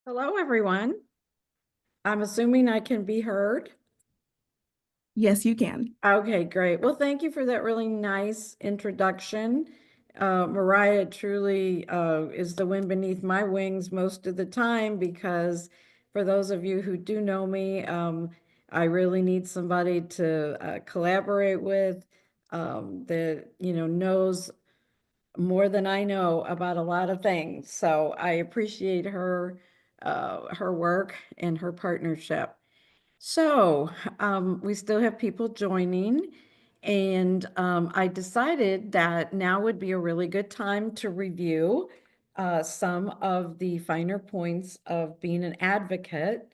Hello, everyone. I'm assuming I can be heard. Yes, you can. Okay, great. Well, thank you for that really nice introduction. Mariah truly is the wind beneath my wings most of the time because for those of you who do know me, I really need somebody to collaborate with that, knows more than I know about a lot of things. So I appreciate her work and her partnership. So we still have people joining, and I decided that now would be a really good time to review some of the finer points of being an advocate,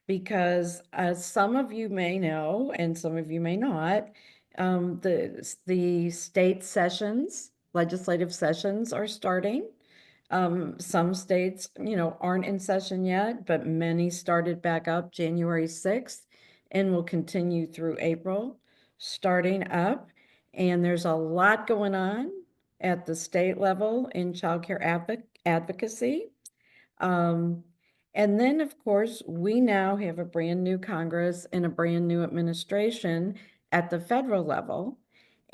because as some of you may know, and some of you may not, the state sessions, legislative sessions are starting. Some states, aren't in session yet, but many started back up January 6th and will continue through April, starting up. And there's a lot going on at the state level in childcare advocacy. Um, and then, of course, we now have a brand new Congress and a brand new administration at the federal level.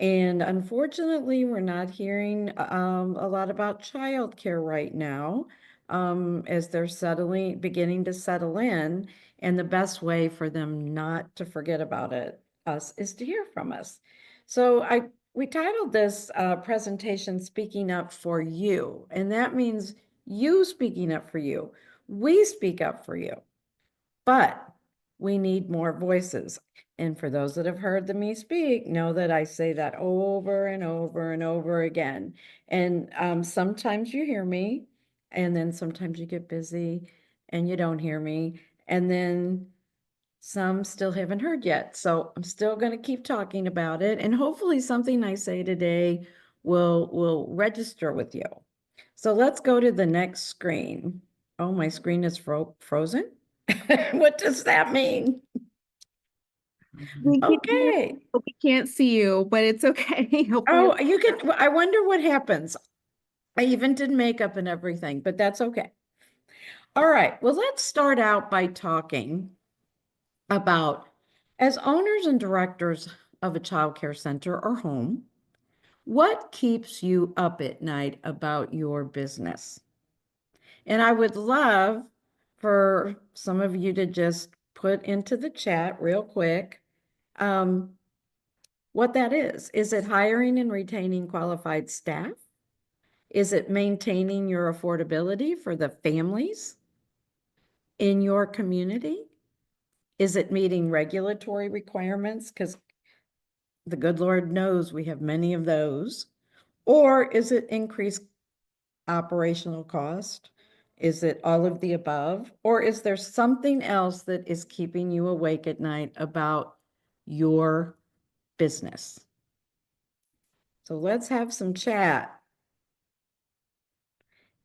And unfortunately, we're not hearing a lot about childcare right now as they're beginning to settle in. And the best way for them not to forget about us, is to hear from us. So we titled this presentation "Speaking Up for You," and that means you speaking up for you. We speak up for you, but we need more voices. And for those that have heard me speak, know that I say that over and over and over again. And sometimes you hear me, and then sometimes you get busy and you don't hear me. And then some still haven't heard yet. So I'm still going to keep talking about it. And hopefully something I say today will register with you. So let's go to the next screen. Oh, my screen is frozen. What does that mean? We can hear Okay. you, but we can't see you, but it's okay. Hopefully, Oh, you can, I wonder what happens. I even did makeup and everything, but that's okay. All right. Well, let's start out by talking about, as owners and directors of a child care center or home, what keeps you up at night about your business? And I would love for some of you to just put into the chat real quick um, what that is. Is it hiring and retaining qualified staff? Is it maintaining your affordability for the families in your community? Is it meeting regulatory requirements? Because the good Lord knows we have many of those. Or is it increased operational cost? Is it all of the above? Or is there something else that is keeping you awake at night about your business? So let's have some chat.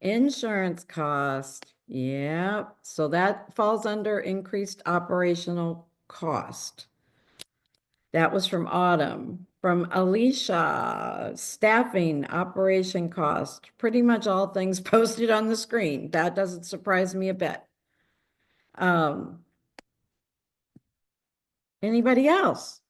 Insurance cost. Yeah. So that falls under increased operational cost. That was from Autumn. From Alicia, staffing, operation cost, pretty much all things posted on the screen. That doesn't surprise me a bit. Anybody else?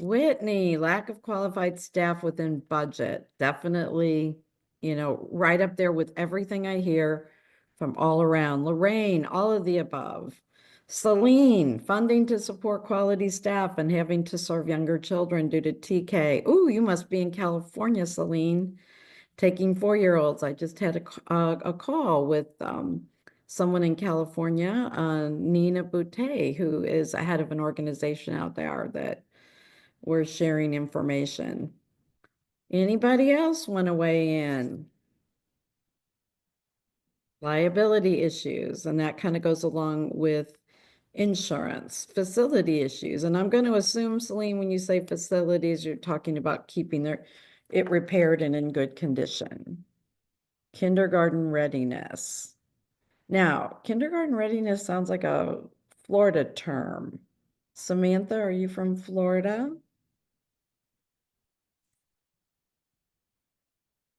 Whitney, lack of qualified staff within budget. Definitely, right up there with everything I hear from all around. Lorraine, all of the above. Celine, funding to support quality staff and having to serve younger children due to TK. Ooh, you must be in California, Celine, taking 4-year-olds. I just had a call with someone in California, Nina Boutte, who is a head of an organization out there that we're sharing information. Anybody else want to weigh in? Liability issues, and that kind of goes along with insurance, facility issues. And I'm going to assume, Celine, when you say facilities, you're talking about keeping it repaired and in good condition. Kindergarten readiness. Now, kindergarten readiness sounds like a Florida term. Samantha, are you from Florida?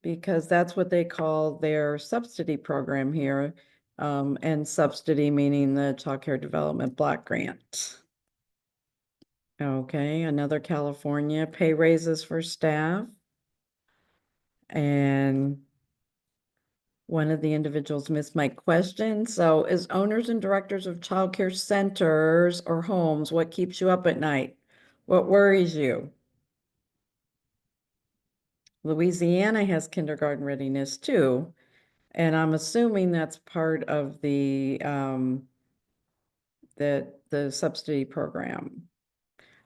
Because that's what they call their subsidy program here. and subsidy meaning the Child Care Development Block Grant. Okay, another California, pay raises for staff. And one of the individuals missed my question. So as owners and directors of childcare centers or homes, what keeps you up at night? What worries you? Louisiana has kindergarten readiness too. And I'm assuming that's part of the subsidy program.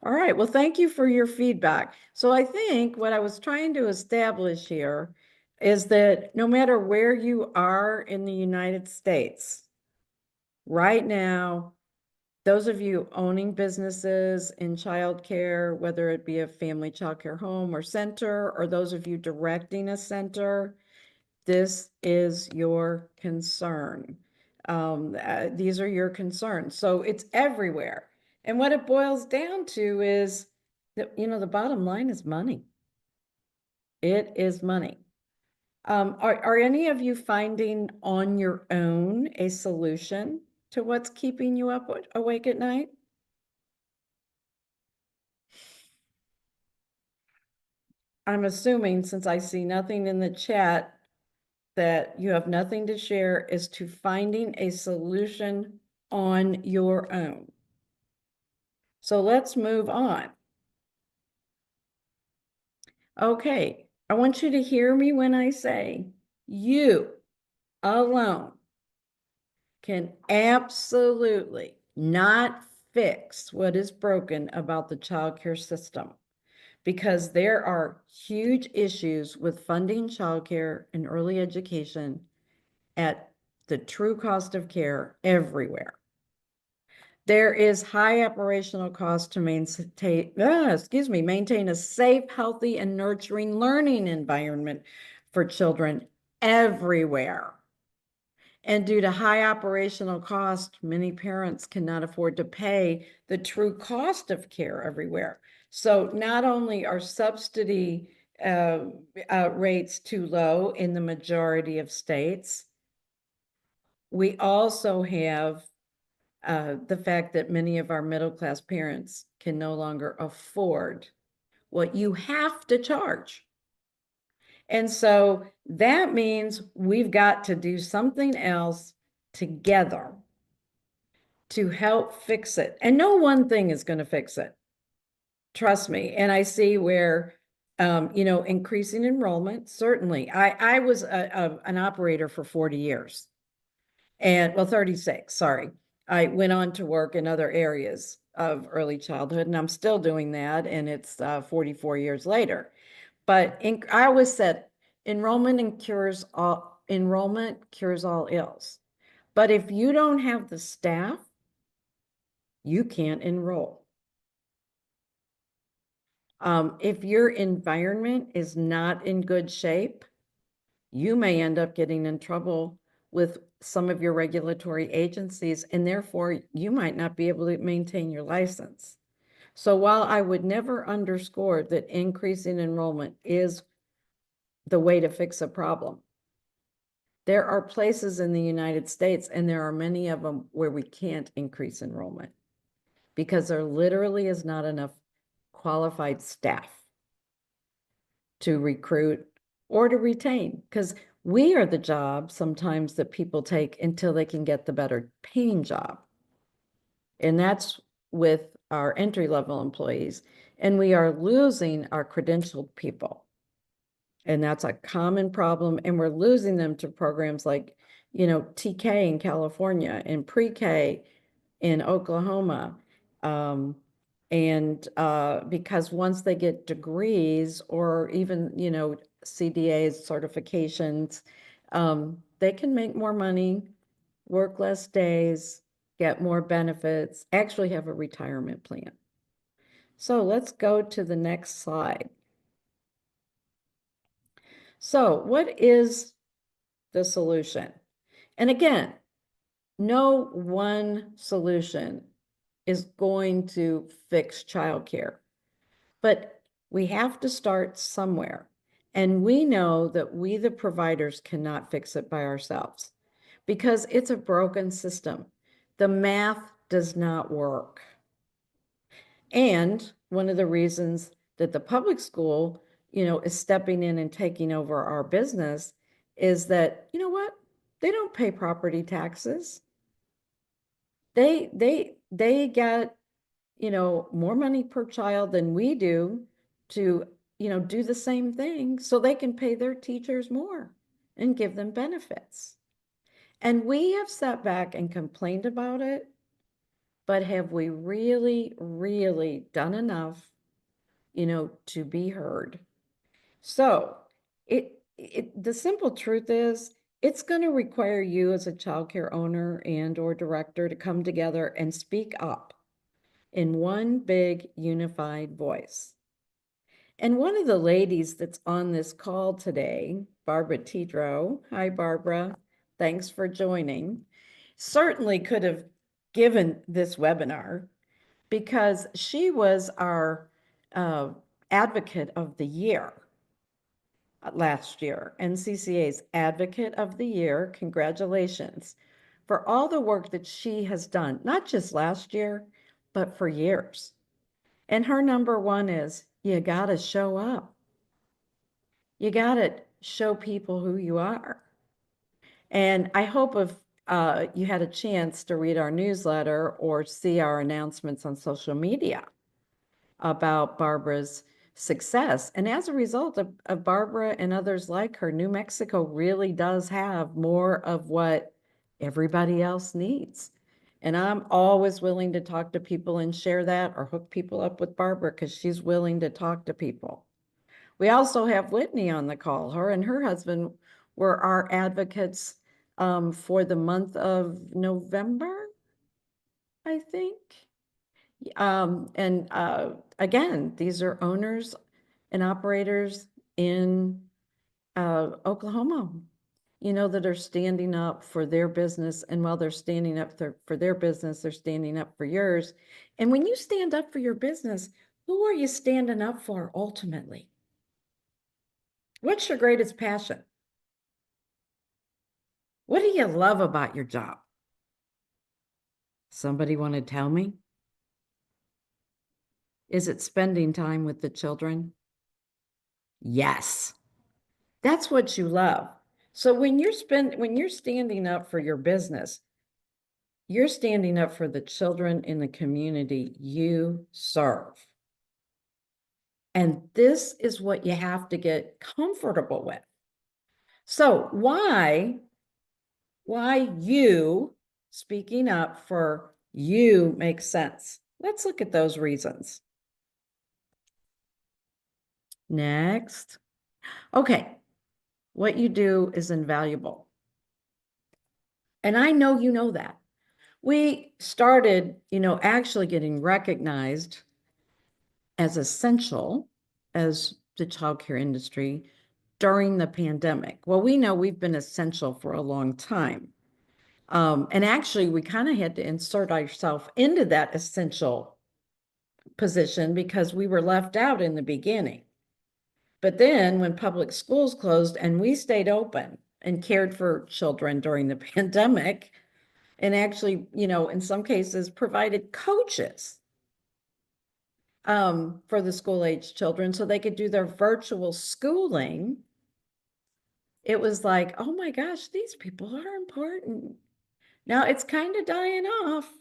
All right, well, thank you for your feedback. So I think what I was trying to establish here is that no matter where you are in the United States, right now, those of you owning businesses in childcare, whether it be a family childcare home or center, or those of you directing a center, this is your concern. These are your concerns. So it's everywhere. And what it boils down to is that, the bottom line is money. It is money. Are any of you finding on your own a solution to what's keeping you up awake at night? I'm assuming, since I see nothing in the chat, that you have nothing to share as to finding a solution on your own. So let's move on. Okay, I want you to hear me when I say you alone can absolutely not fix what is broken about the childcare system, because there are huge issues with funding childcare and early education at the true cost of care everywhere. There is high operational cost to maintain a safe, healthy, and nurturing learning environment for children everywhere. And due to high operational cost, many parents cannot afford to pay the true cost of care everywhere. So not only are subsidy rates too low in the majority of states, we also have the fact that many of our middle-class parents can no longer afford what you have to charge. And so that means we've got to do something else together to help fix it. And no one thing is going to fix it. Trust me. And I see where, increasing enrollment, certainly. I was an operator for 40 years. And well, 36, sorry. I went on to work in other areas of early childhood, and I'm still doing that, and it's 44 years later. But I always said enrollment cures all ills. But if you don't have the staff, you can't enroll. If your environment is not in good shape, you may end up getting in trouble with some of your regulatory agencies, and therefore you might not be able to maintain your license. So while I would never underscore that increasing enrollment is the way to fix a problem, there are places in the United States, and there are many of them, where we can't increase enrollment because there literally is not enough qualified staff to recruit or to retain, because we are the job sometimes that people take until they can get the better paying job. And that's with our entry-level employees. And we are losing our credentialed people. And that's a common problem. And we're losing them to programs like, TK in California and pre-K in Oklahoma. Because once they get degrees or even, CDAs, certifications, they can make more money, work less days, get more benefits, actually have a retirement plan. So let's go to the next slide. So what is the solution? And again, no one solution is going to fix childcare, but we have to start somewhere. And we know that we, the providers, cannot fix it by ourselves. because it's a broken system. The math does not work. And one of the reasons that the public school, is stepping in and taking over our business is that, you know what? They don't pay property taxes. They get, more money per child than we do to, do the same thing so they can pay their teachers more and give them benefits. And we have sat back and complained about it, but have we really, really done enough, to be heard? So the simple truth is it's going to require you as a childcare owner and or director to come together and speak up in one big unified voice. And one of the ladies that's on this call today, Barbara Tidrow, hi Barbara, thanks for joining, certainly could have given this webinar because she was our Advocate of the Year last year, NCCA's Advocate of the Year. Congratulations for all the work that she has done, not just last year, but for years. And her number one is you got to show up. You got to show people who you are. And I hope if you had a chance to read our newsletter or see our announcements on social media about Barbara's success. And as a result of Barbara and others like her, New Mexico really does have more of what everybody else needs. And I'm always willing to talk to people and share that or hook people up with Barbara because she's willing to talk to people. We also have Whitney on the call. Her and her husband were our advocates for the month of November, I think. And again, these are owners and operators in Oklahoma, that are standing up for their business. And while they're standing up for their business, they're standing up for yours. And when you stand up for your business, who are you standing up for ultimately? What's your greatest passion? What do you love about your job? Somebody want to tell me? Is it spending time with the children? Yes. That's what you love. So when you're standing up for your business, you're standing up for the children in the community you serve. And this is what you have to get comfortable with. So why you speaking up for you makes sense? Let's look at those reasons. Next. Okay. What you do is invaluable. And I know you know that. We started, actually getting recognized as essential as the childcare industry during the pandemic. Well, we know we've been essential for a long time. And actually, we kind of had to insert ourselves into that essential position because we were left out in the beginning. But then when public schools closed and we stayed open and cared for children during the pandemic, and actually, in some cases provided coaches for the school-age children so they could do their virtual schooling. It was like, oh my gosh, these people are important. Now it's kind of dying off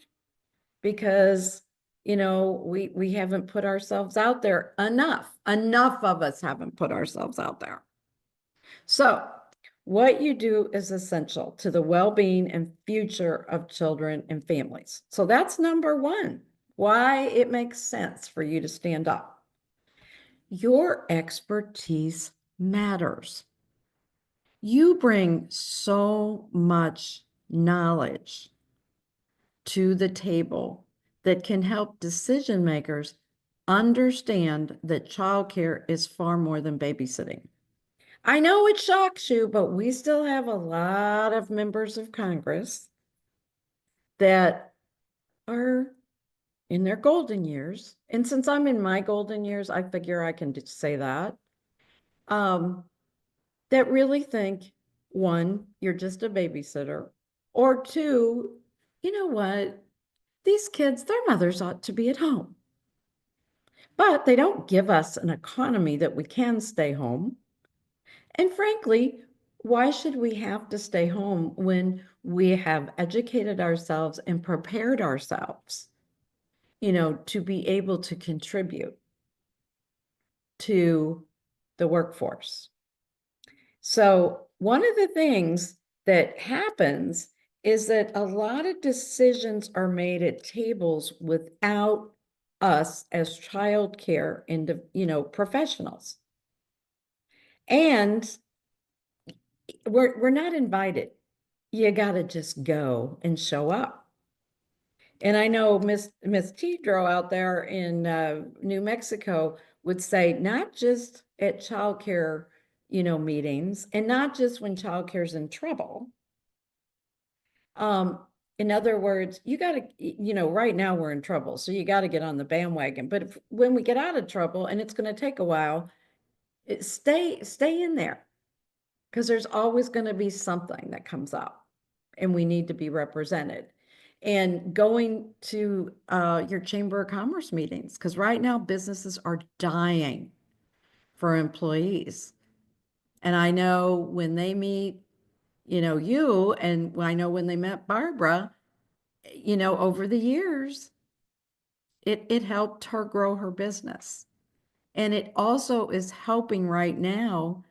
because, we haven't put ourselves out there enough. Enough of us haven't put ourselves out there. So what you do is essential to the well-being and future of children and families. So that's number one, why it makes sense for you to stand up. Your expertise matters. You bring so much knowledge to the table that can help decision makers understand that childcare is far more than babysitting. I know it shocks you, but we still have a lot of members of Congress that are in their golden years. And since I'm in my golden years, I figure I can just say that, that really think, one, you're just a babysitter, Or two, you know what? These kids, their mothers ought to be at home. But they don't give us an economy that we can stay home. And frankly, why should we have to stay home when we have educated ourselves and prepared ourselves, to be able to contribute to the workforce? So one of the things that happens is that a lot of decisions are made at tables without us as childcare and, professionals. And we're not invited. You got to just go and show up. And I know Miss Tidro out there in New Mexico would say, not just at childcare, meetings, and not just when childcare's in trouble. In other words, you got to, right now we're in trouble, so you got to get on the bandwagon. But when we get out of trouble, and it's going to take a while, stay in there, because there's always going to be something that comes up, and we need to be represented. And going to your Chamber of Commerce meetings, because right now businesses are dying for employees. And I know when they meet, you, and I know when they met Barbara, over the years, it helped her grow her business. And it also is helping right now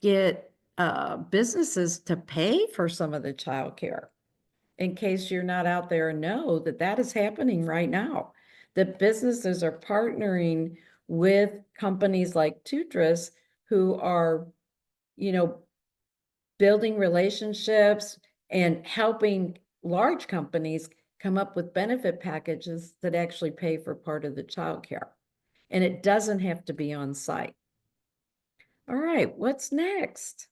get businesses to pay for some of the childcare. In case you're not out there, know that that is happening right now. The businesses are partnering with companies like Tutris, who are, building relationships and helping large companies come up with benefit packages that actually pay for part of the childcare. And it doesn't have to be on site. All right, what's next?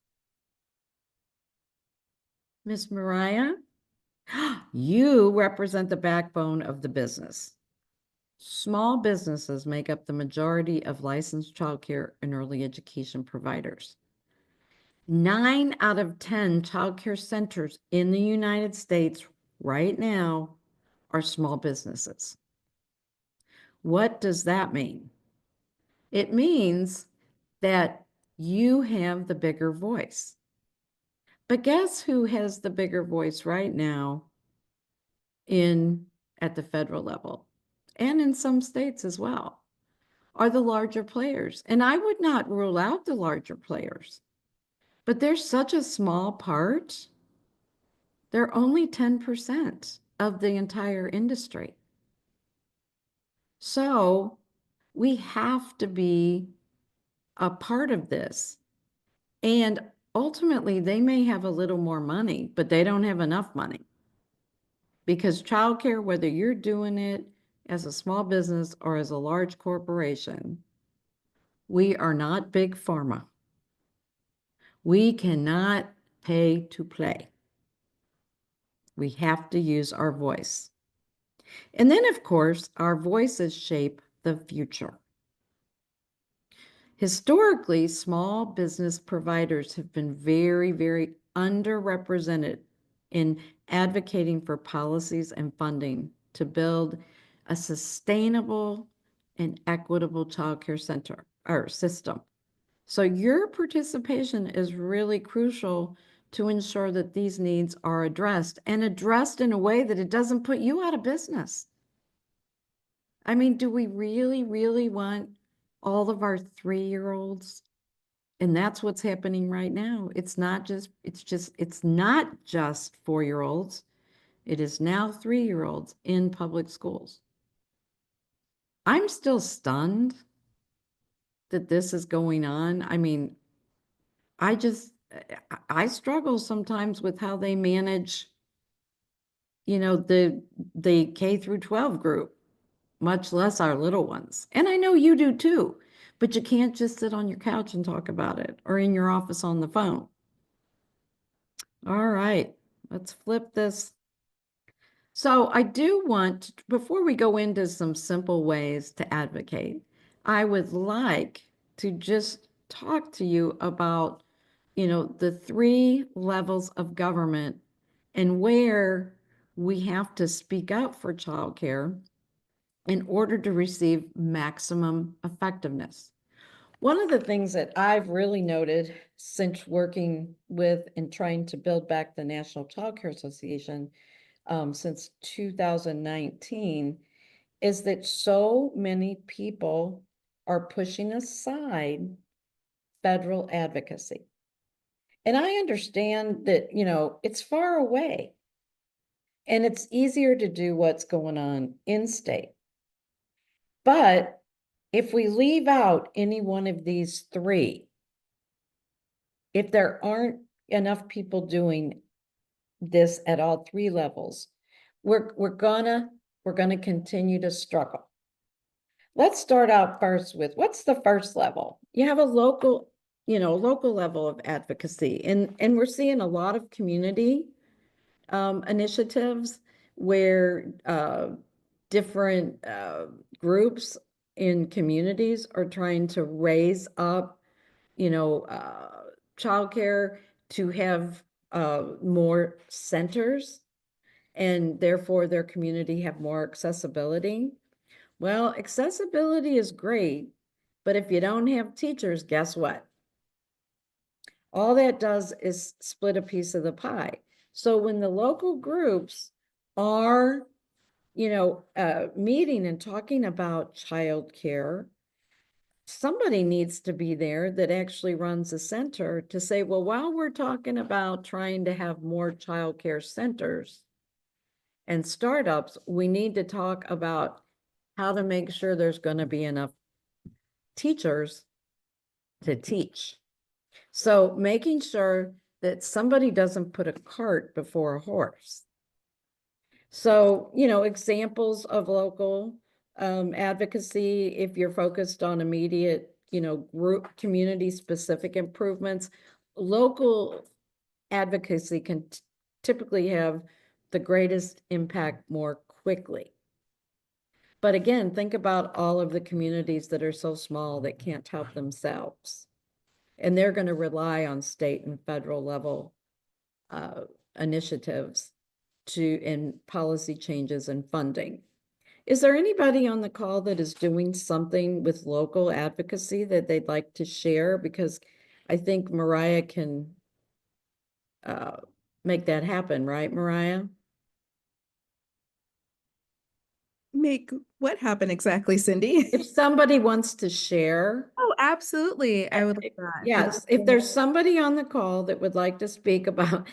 Miss Mariah, you represent the backbone of the business. Small businesses make up the majority of licensed childcare and early education providers. 9 out of 10 childcare centers in the United States right now are small businesses. What does that mean? It means that you have the bigger voice. But guess who has the bigger voice right now at the federal level, and in some states as well, are the larger players. And I would not rule out the larger players, but they're such a small part. They're only 10% of the entire industry. So we have to be a part of this. And ultimately, they may have a little more money, but they don't have enough money. Because childcare, whether you're doing it as a small business or as a large corporation, we are not big pharma. We cannot pay to play. We have to use our voice. And then, of course, our voices shape the future. Historically, small business providers have been very, very underrepresented in advocating for policies and funding to build a sustainable and equitable childcare center or system. So your participation is really crucial to ensure that these needs are addressed, and addressed in a way that it doesn't put you out of business. I mean, do we really, really want all of our 3-year-olds? And that's what's happening right now. It's not just 4-year-olds. It is now 3-year-olds in public schools. I'm still stunned that this is going on. I mean, I struggle sometimes with how they manage, the K through 12 group, much less our little ones. And I know you do too, but you can't just sit on your couch and talk about it, or in your office on the phone. All right, let's flip this. So I do want, before we go into some simple ways to advocate, I would like to just talk to you about, the 3 levels of government and where we have to speak up for childcare in order to receive maximum effectiveness. One of the things that I've really noted since working with and trying to build back the National Child Care Association since 2019 is that so many people are pushing aside federal advocacy. And I understand that, you know, it's far away and it's easier to do what's going on in state. But if we leave out any one of these three, if there aren't enough people doing this at all three levels, we're gonna continue to struggle. Let's start out first with what's the first level? You have a local, local level of advocacy, and we're seeing a lot of community initiatives where different groups in communities are trying to raise up, childcare to have more centers, and therefore their community have more accessibility. Well, accessibility is great, but if you don't have teachers, guess what? All that does is split a piece of the pie. So when the local groups are, meeting and talking about childcare, somebody needs to be there that actually runs a center to say, well, while we're talking about trying to have more childcare centers and startups, we need to talk about how to make sure there's going to be enough teachers to teach. So making sure that somebody doesn't put a cart before a horse. So, examples of local advocacy, if you're focused on immediate, group community specific improvements, local advocacy can typically have the greatest impact more quickly. But again, think about all of the communities that are so small that can't help themselves. And they're going to rely on state and federal level initiatives in policy changes and funding. Is there anybody on the call that is doing something with local advocacy that they'd like to share? Because I think Mariah can make that happen, right, Mariah? Make what happen exactly, Cindy? If somebody wants to share. Oh, absolutely. I would like that. Yes, if there's somebody on the call that would like to speak about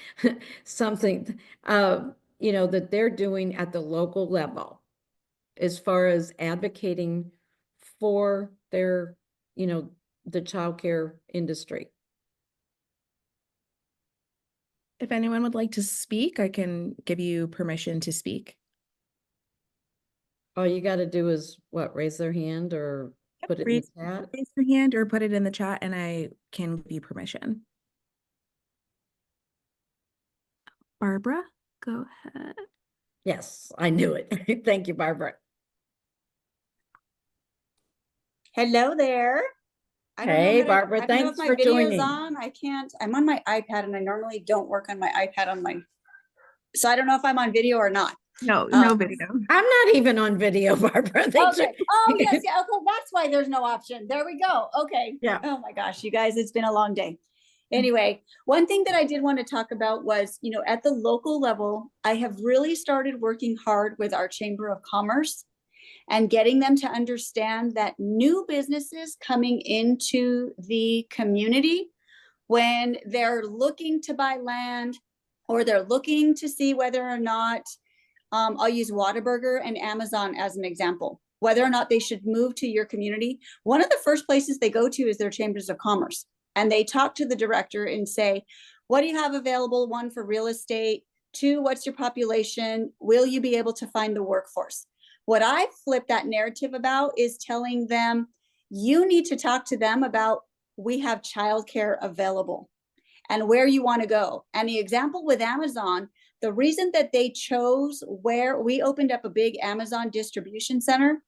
something, that they're doing at the local level as far as advocating for their, the childcare industry. If anyone would like to speak, I can give you permission to speak. All you got to do is what, raise their hand or put it in the chat? Raise your hand or put it in the chat and I can give you permission. Barbara, go ahead. Yes, I knew it. Thank you, Barbara. Hello there. Hey, Barbara, thanks for joining. I can't, I'm on my iPad and I normally don't work on my iPad so I don't know if I'm on video or not. No video. I'm not even on video, Barbara. Okay. Oh, yes. Yeah. Okay. That's why there's no option. There we go. Okay. Yeah. Oh my gosh, you guys, it's been a long day. Anyway, one thing that I did want to talk about was, at the local level, I have really started working hard with our Chamber of Commerce and getting them to understand that new businesses coming into the community, when they're looking to buy land or they're looking to see whether or not, I'll use Whataburger and Amazon as an example, whether or not they should move to your community, one of the first places they go to is their chambers of commerce. And they talk to the director and say, what do you have available? One, for real estate. Two, what's your population? Will you be able to find the workforce? What I flipped that narrative about is telling them, you need to talk to them about, we have childcare available and where you want to go. And the example with Amazon, the reason that they chose where we opened up a big Amazon distribution center,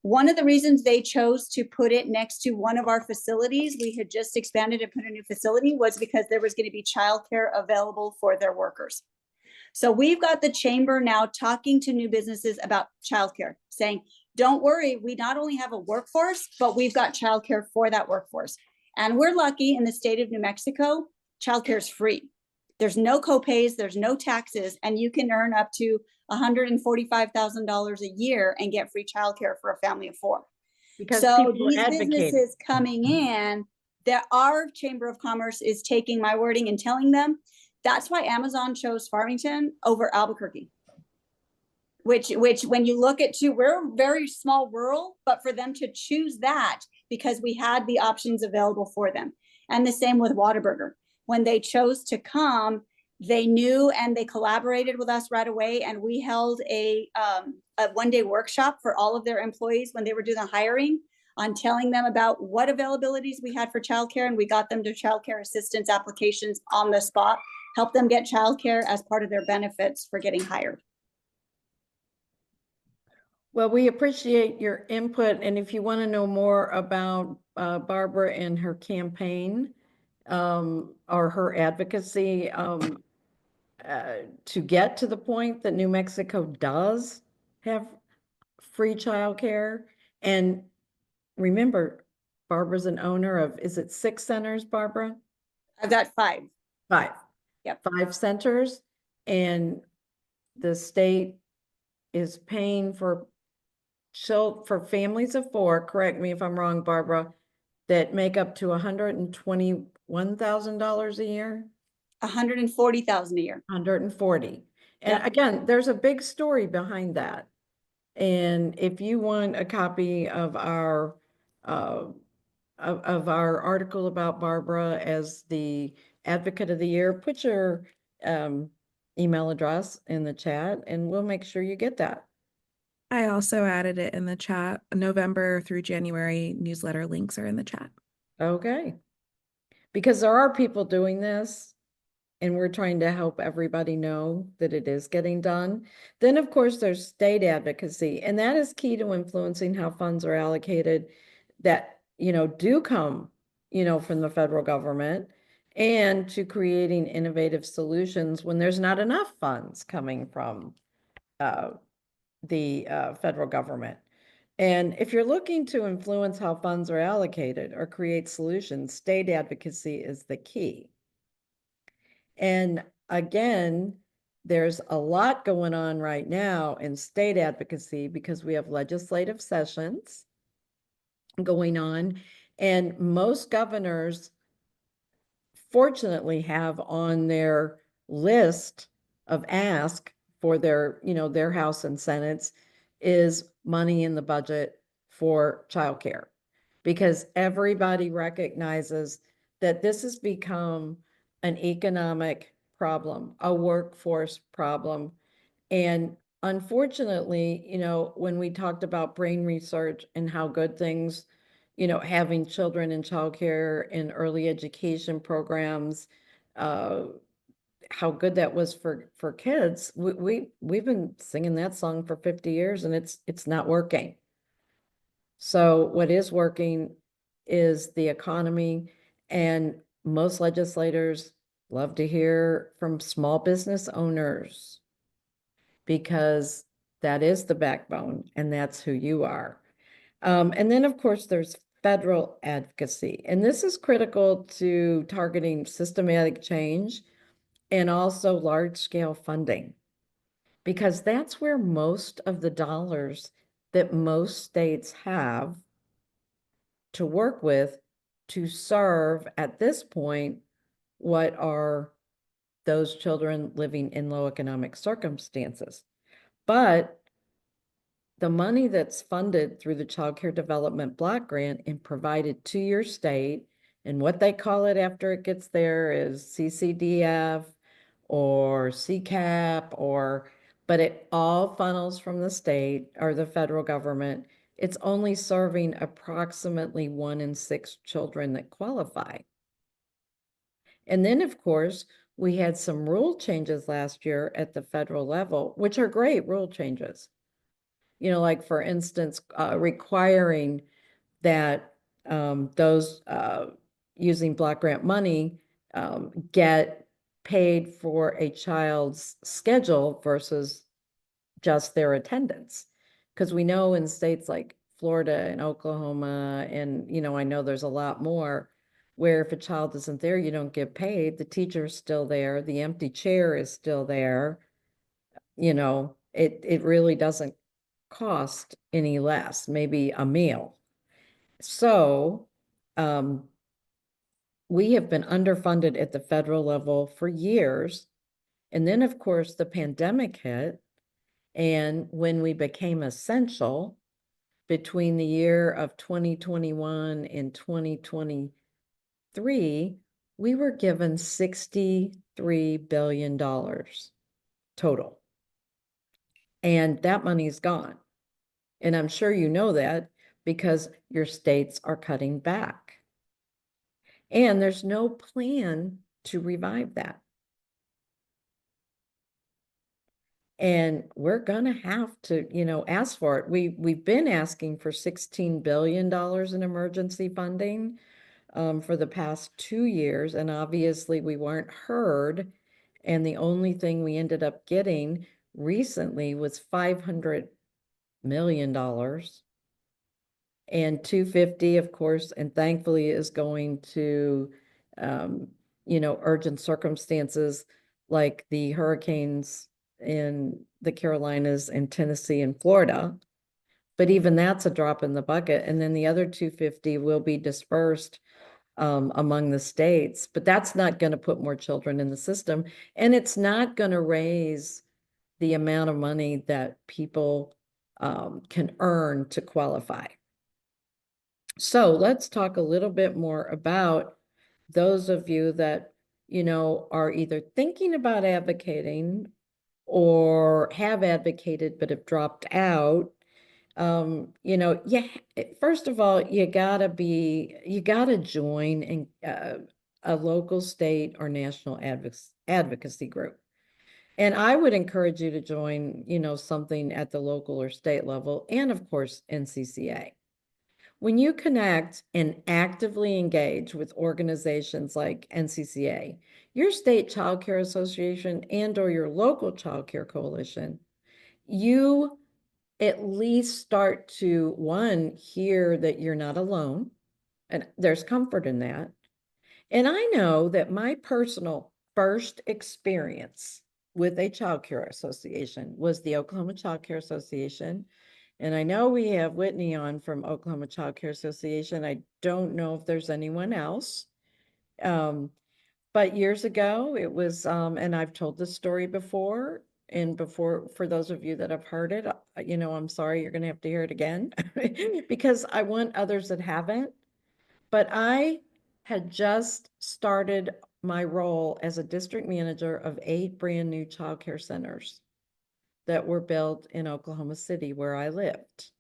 one of the reasons they chose to put it next to one of our facilities, we had just expanded and put a new facility, was because there was going to be childcare available for their workers. So we've got the chamber now talking to new businesses about childcare, saying, don't worry, we not only have a workforce, but we've got childcare for that workforce. And we're lucky in the state of New Mexico, childcare is free. There's no copays, there's no taxes, and you can earn up to $145,000 a year and get free childcare for a family of 4. Because So people these advocate. businesses coming in, that our Chamber of Commerce is taking my wording and telling them, that's why Amazon chose Farmington over Albuquerque. Which when you look at we're very small rural, but for them to choose that because we had the options available for them. And the same with Whataburger. When they chose to come, they knew and they collaborated with us right away. And we held a one-day workshop for all of their employees when they were doing the hiring on telling them about what availabilities we had for childcare. And we got them to childcare assistance applications on the spot, help them get childcare as part of their benefits for getting hired. Well, we appreciate your input. And if you want to know more about Barbara and her campaign or her advocacy to get to the point that New Mexico does have free childcare. And remember, Barbara's an owner of, is it 6 centers, Barbara? I've got 5. 5. Yep. 5 centers. And the state is paying for families of 4, correct me if I'm wrong, Barbara, that make up to $121,000 a year. $140,000 a year. 140. And Yep. again, there's a big story behind that. And if you want a copy of our article about Barbara as the Advocate of the Year, put your email address in the chat and we'll make sure you get that. I also added it in the chat. November through January newsletter links are in the chat. Okay. Because there are people doing this and we're trying to help everybody know that it is getting done. Then, of course, there's state advocacy, and that is key to influencing how funds are allocated that, do come, from the federal government, and to creating innovative solutions when there's not enough funds coming from the federal government. And if you're looking to influence how funds are allocated or create solutions, state advocacy is the key. And again, there's a lot going on right now in state advocacy because we have legislative sessions going on, and most governors fortunately have on their list of ask for their House and Senates is money in the budget for childcare, because everybody recognizes that this has become an economic problem, a workforce problem. And unfortunately, when we talked about brain research and how good things, having children in childcare and early education programs, how good that was for kids, we've been singing that song for 50 years and it's not working. So what is working is the economy, and most legislators love to hear from small business owners because that is the backbone and that's who you are. And then of course there's federal advocacy, and this is critical to targeting systematic change and also large-scale funding, because that's where most of the dollars that most states have to work with to serve at this point what are those children living in low economic circumstances. But the money that's funded through the Child Care Development Block Grant and provided to your state, and what they call it after it gets there is CCDF or CCAP, but it all funnels from the state or the federal government. It's only serving approximately 1 in 6 children that qualify. And then, of course, we had some rule changes last year at the federal level, which are great rule changes. Like for instance, requiring that those using block grant money get paid for a child's schedule versus just their attendance. Because we know in states like Florida and Oklahoma, and, I know there's a lot more where if a child isn't there, you don't get paid. The teacher's still there. The empty chair is still there. It really doesn't cost any less, maybe a meal. So, we have been underfunded at the federal level for years. And then, of course, the pandemic hit. And when we became essential between the year of 2021 and 2023, we were given $63 billion total. And that money's gone. And I'm sure you know that because your states are cutting back. And there's no plan to revive that. And we're gonna have to, ask for it. We've been asking for $16 billion in emergency funding for the past 2 years, and obviously we weren't heard. And the only thing we ended up getting recently was $500 million. And 250, of course, and thankfully is going to, urgent circumstances like the hurricanes in the Carolinas and Tennessee and Florida. But even that's a drop in the bucket. And then the other 250 will be dispersed among the states, but that's not going to put more children in the system. And it's not going to raise the amount of money that people can earn to qualify. So let's talk a little bit more about those of you that, are either thinking about advocating or have advocated but have dropped out. First of all, you gotta join in a local, state, or national advocacy group. And I would encourage you to join, something at the local or state level, and of course, NCCA. When you connect and actively engage with organizations like NCCA, your state child care association, and or your local child care coalition, you at least start to, one, hear that you're not alone, and there's comfort in that. And I know that my personal first experience with a child care association was the Oklahoma Child Care Association. And I know we have Whitney on from Oklahoma Child Care Association. I don't know if there's anyone else. But years ago, it was, and I've told this story before, and before, for those of you that have heard it, I'm sorry, you're going to have to hear it again because I want others that haven't. But I had just started my role as a district manager of 8 brand new child care centers that were built in Oklahoma City where I lived.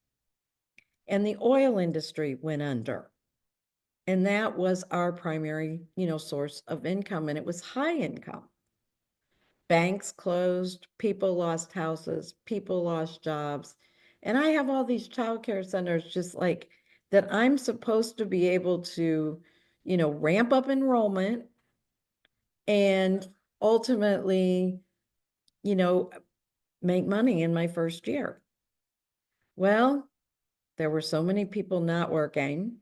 And the oil industry went under. And that was our primary, source of income. And it was high income. Banks closed, people lost houses, people lost jobs. And I have all these child care centers just like that I'm supposed to be able to, ramp up enrollment and ultimately, make money in my first year. Well, there were so many people not working,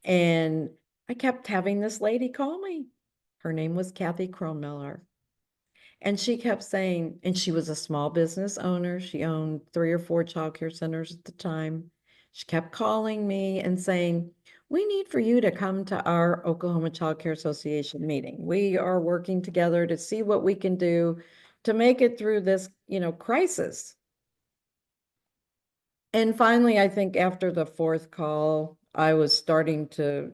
and I kept having this lady call me. Her name was Kathy Kronmiller. And she kept saying, and she was a small business owner. She owned 3 or 4 child care centers at the time. She kept calling me and saying, we need for you to come to our Oklahoma Child Care Association meeting. We are working together to see what we can do to make it through this, crisis. And finally, I think after the 4th call, I was starting to,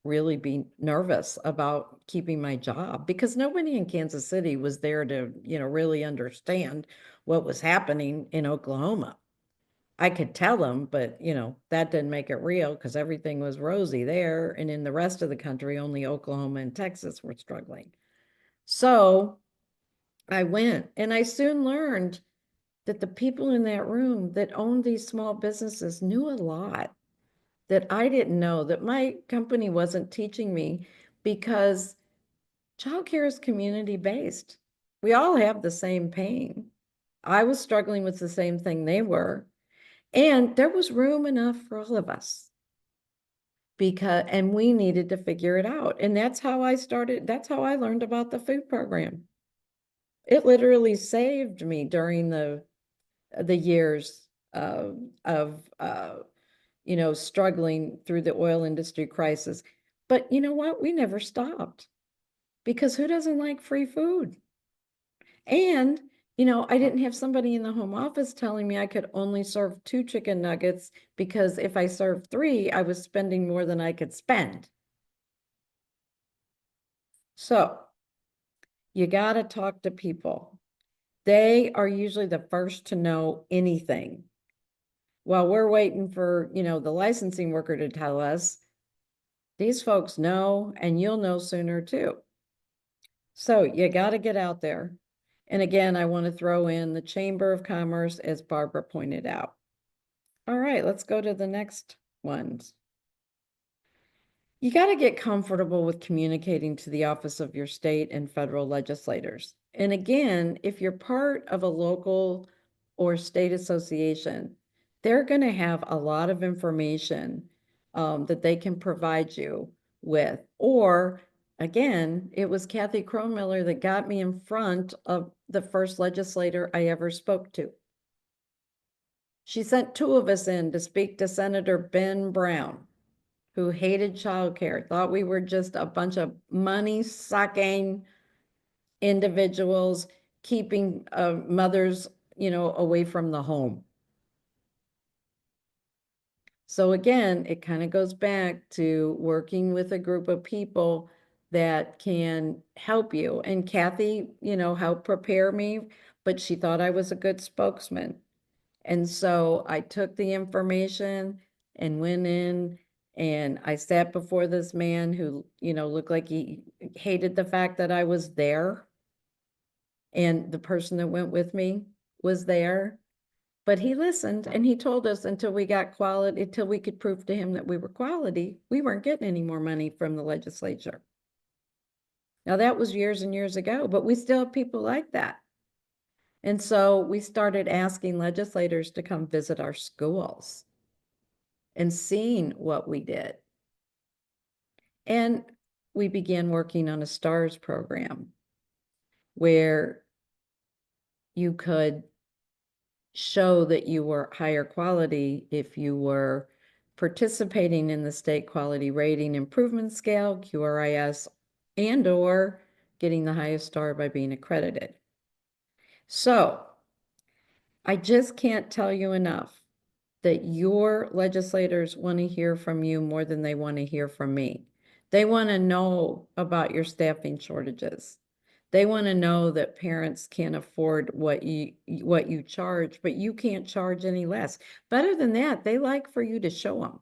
really be nervous about keeping my job because nobody in Kansas City was there to, really understand what was happening in Oklahoma. I could tell them, but, that didn't make it real because everything was rosy there. And in the rest of the country, only Oklahoma and Texas were struggling. So I went, and I soon learned that the people in that room that owned these small businesses knew a lot that I didn't know, that my company wasn't teaching me, because Childcare is community-based. We all have the same pain. I was struggling with the same thing they were, and there was room enough for all of us. And we needed to figure it out. And that's how I started. That's how I learned about the food program. It literally saved me during the years of struggling through the oil industry crisis. But you know what? We never stopped, because who doesn't like free food? And I didn't have somebody in the home office telling me I could only serve 2 chicken nuggets, because if I served 3, I was spending more than I could spend. So you got to talk to people. They are usually the first to know anything. While we're waiting for, the licensing worker to tell us, these folks know, and you'll know sooner too. So you got to get out there. And again, I want to throw in the Chamber of Commerce, as Barbara pointed out. All right, let's go to the next ones. You got to get comfortable with communicating to the office of your state and federal legislators. And again, if you're part of a local or state association, they're going to have a lot of information that they can provide you with. Or again, it was Kathy Cromiller that got me in front of the first legislator I ever spoke to. She sent 2 of us in to speak to Senator Ben Brown, who hated childcare, thought we were just a bunch of money-sucking individuals keeping mothers, away from the home. So again, it kind of goes back to working with a group of people that can help you. And Kathy, helped prepare me, but she thought I was a good spokesman. And so I took the information and went in, and I sat before this man who, looked like he hated the fact that I was there. And the person that went with me was there. But he listened, and he told us until we got quality, until we could prove to him that we were quality, we weren't getting any more money from the legislature. Now, that was years and years ago, but we still have people like that. And so we started asking legislators to come visit our schools and seeing what we did. And we began working on a STARS program where you could show that you were higher quality if you were participating in the state quality rating improvement scale, QRIS, and or getting the highest star by being accredited. So I just can't tell you enough that your legislators want to hear from you more than they want to hear from me. They want to know about your staffing shortages. They want to know that parents can't afford what you charge, but you can't charge any less. Better than that, they like for you to show them.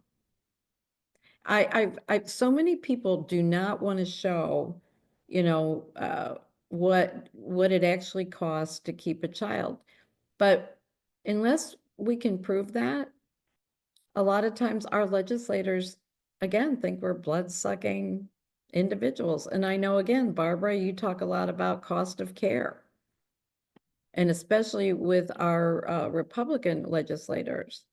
So many people do not want to show, what it actually costs to keep a child. But unless we can prove that, a lot of times our legislators, again, think we're blood-sucking individuals. And I know, again, Barbara, you talk a lot about cost of care. And especially with our Republican legislators,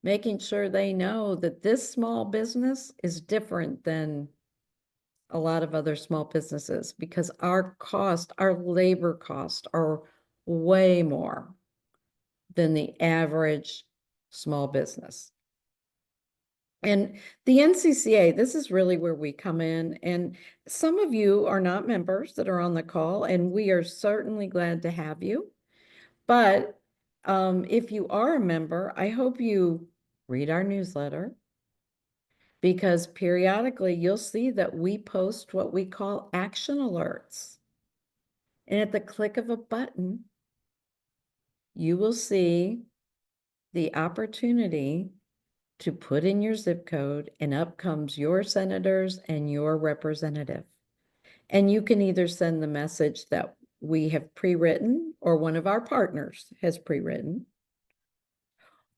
making sure they know that this small business is different than a lot of other small businesses, because our labor costs are way more than the average small business. And the NCCA, this is really where we come in. And some of you are not members that are on the call, and we are certainly glad to have you. But if you are a member, I hope you read our newsletter, because periodically you'll see that we post what we call action alerts. And at the click of a button, you will see the opportunity to put in your zip code, and up comes your senators and your representative. And you can either send the message that we have pre-written, or one of our partners has pre-written,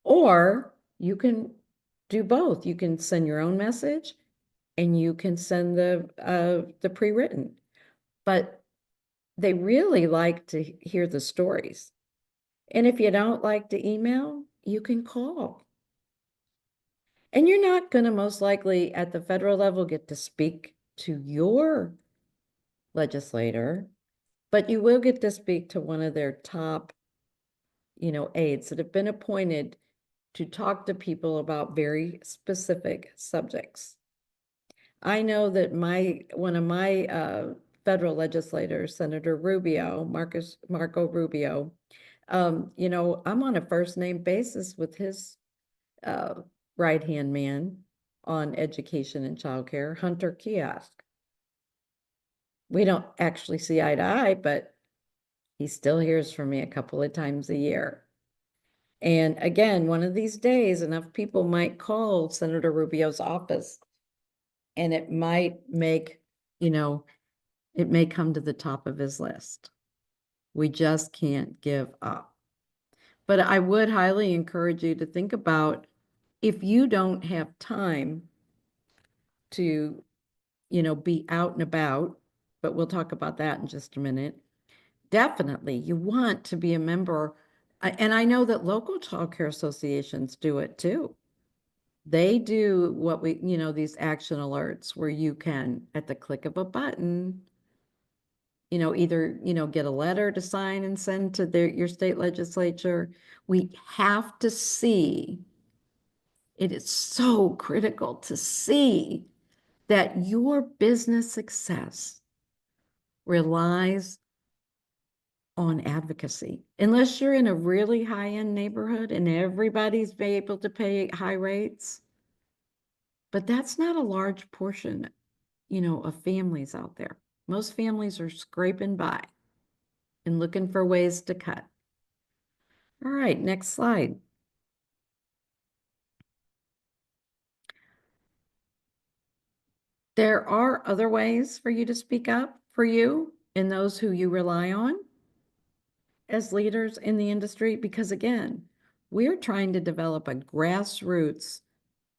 or you can do both. You can send your own message, and you can send the pre-written. but they really like to hear the stories. And if you don't like to email, you can call. And you're not going to most likely at the federal level get to speak to your legislator, but you will get to speak to one of their top, aides that have been appointed to talk to people about very specific subjects. I know that one of my federal legislators, Senator Rubio, Marco Rubio, I'm on a first name basis with his uh, right-hand man on education and childcare, Hunter Kiosk. We don't actually see eye to eye, but he still hears from me a couple of times a year. And again, one of these days, enough people might call Senator Rubio's office and it might make, it may come to the top of his list. We just can't give up. But I would highly encourage you to think about if you don't have time to, be out and about, but we'll talk about that in just a minute. Definitely, you want to be a member. And I know that local childcare associations do it too. They do what these action alerts where you can, at the click of a button, either, get a letter to sign and send to your state legislature. We have to see, it is so critical to see that your business success relies on advocacy. Unless you're in a really high-end neighborhood and everybody's be able to pay high rates, but that's not a large portion, of families out there. Most families are scraping by and looking for ways to cut. All right, next slide. There are other ways for you to speak up for you and those who you rely on as leaders in the industry, because again, we're trying to develop a grassroots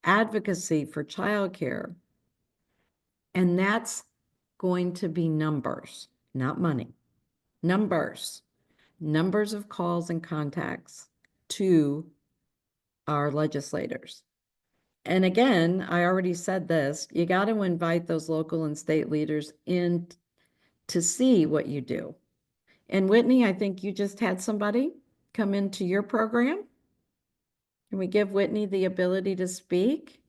advocacy for childcare, and that's going to be numbers, not money. Numbers of calls and contacts to our legislators. And again, I already said this, you got to invite those local and state leaders in to see what you do. And Whitney, I think you just had somebody come into your program. Can we give Whitney the ability to speak?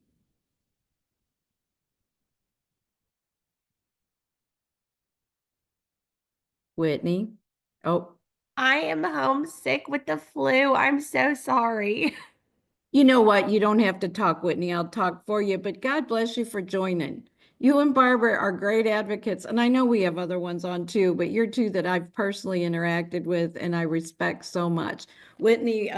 Whitney? Oh, I am homesick with the flu. I'm so sorry. you know what? You don't have to talk, Whitney. I'll talk for you, but God bless you for joining. You and Barbara are great advocates, and I know we have other ones on too, but you're two that I've personally interacted with and I respect so much. Whitney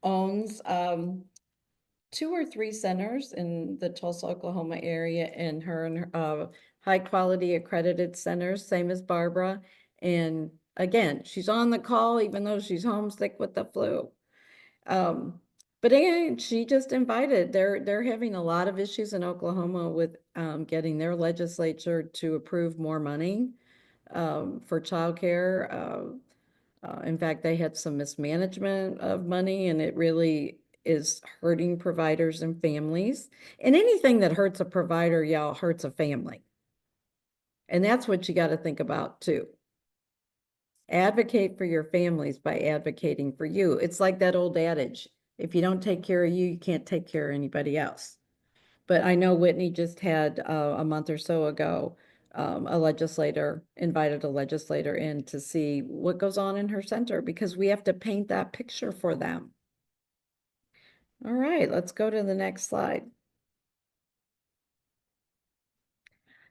owns 2 or 3 centers in the Tulsa, Oklahoma area, and her high quality accredited centers, same as Barbara. And again, she's on the call even though she's homesick with the flu. But again, she just invited, they're having a lot of issues in Oklahoma with getting their legislature to approve more money for childcare. In fact, they had some mismanagement of money, and it really is hurting providers and families. And anything that hurts a provider, y'all, hurts a family. And that's what you got to think about too. Advocate for your families by advocating for you. It's like that old adage, if you don't take care of you, you can't take care of anybody else. But I know Whitney just had a month or so ago, invited a legislator in to see what goes on in her center, because we have to paint that picture for them. All right, let's go to the next slide.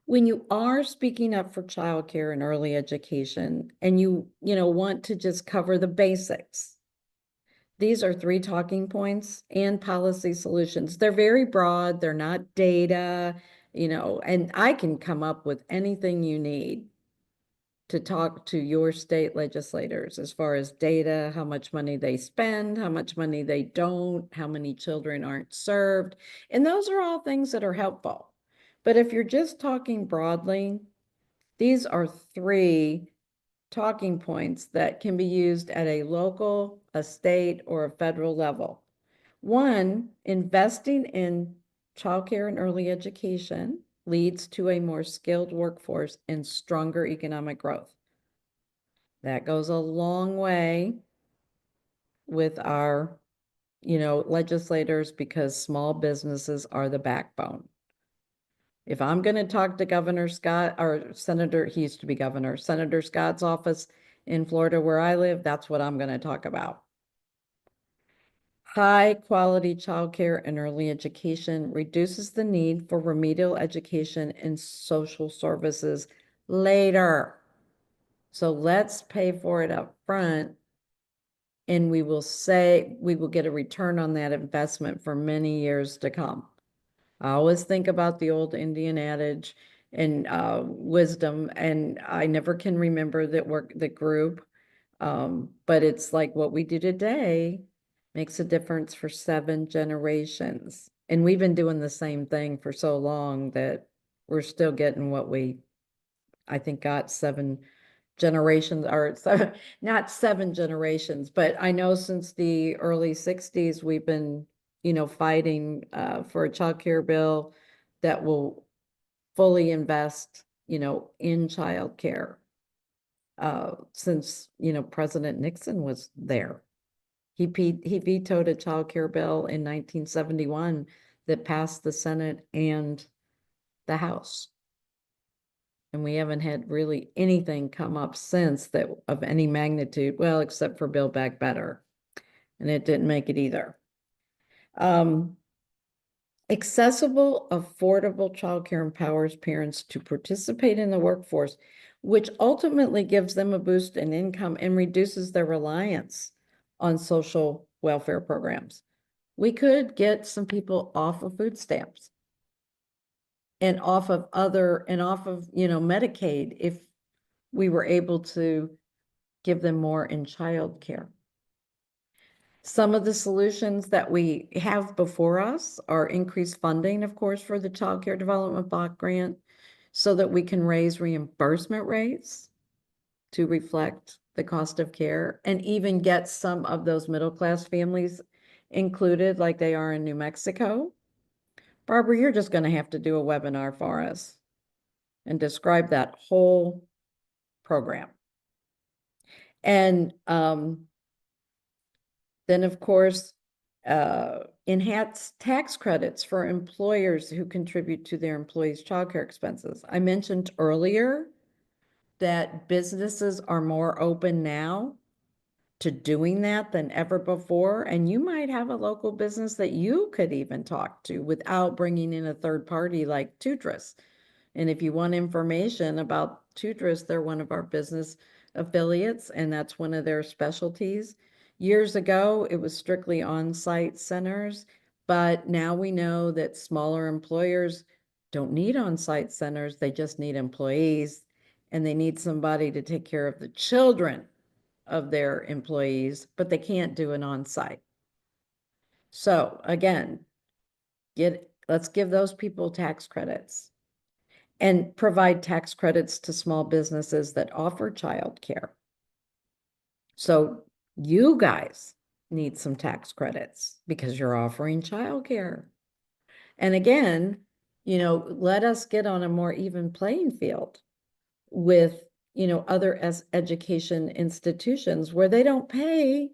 When you are speaking up for childcare and early education, and you want to just cover the basics, these are 3 talking points and policy solutions. They're very broad. They're not data, and I can come up with anything you need to talk to your state legislators as far as data, how much money they spend, how much money they don't, how many children aren't served. And those are all things that are helpful. But if you're just talking broadly, These are 3 talking points that can be used at a local, a state, or a federal level. 1, investing in childcare and early education leads to a more skilled workforce and stronger economic growth. That goes a long way with our, legislators, because small businesses are the backbone. If I'm going to talk to Governor Scott or Senator, he used to be governor, Senator Scott's office in Florida where I live, that's what I'm going to talk about. High quality childcare and early education reduces the need for remedial education and social services later. So let's pay for it up front, and we will get a return on that investment for many years to come. I always think about the old Indian adage and wisdom, and I never can remember the group. But it's like what we do today makes a difference for 7 generations. And we've been doing the same thing for so long that we're still getting what I think, got 7 generations, or not 7 generations, but I know since the early 60s, we've been, fighting for a child care bill that will fully invest, in child care. Since, President Nixon was there. He vetoed a child care bill in 1971 that passed the Senate and the House. And we haven't had really anything come up since that of any magnitude, well, except for Build Back Better. And it didn't make it either. Accessible, affordable childcare empowers parents to participate in the workforce, which ultimately gives them a boost in income and reduces their reliance on social welfare programs. We could get some people off of food stamps and off of Medicaid if we were able to give them more in childcare. Some of the solutions that we have before us are increased funding, of course, for the Child Care Development Block Grant, so that we can raise reimbursement rates to reflect the cost of care, and even get some of those middle-class families included like they are in New Mexico. Barbara, you're just going to have to do a webinar for us and describe that whole program. And then, of course, enhanced tax credits for employers who contribute to their employees' childcare expenses. I mentioned earlier that businesses are more open now to doing that than ever before. And you might have a local business that you could even talk to without bringing in a third party like Tutris. And if you want information about Tutris, they're one of our business affiliates, and that's one of their specialties. Years ago, it was strictly on-site centers, but now we know that smaller employers don't need on-site centers. They just need employees, and they need somebody to take care of the children of their employees, but they can't do an on-site. So again, let's give those people tax credits and provide tax credits to small businesses that offer childcare. So you guys need some tax credits because you're offering childcare. And again, let us get on a more even playing field with, other education institutions where they don't pay,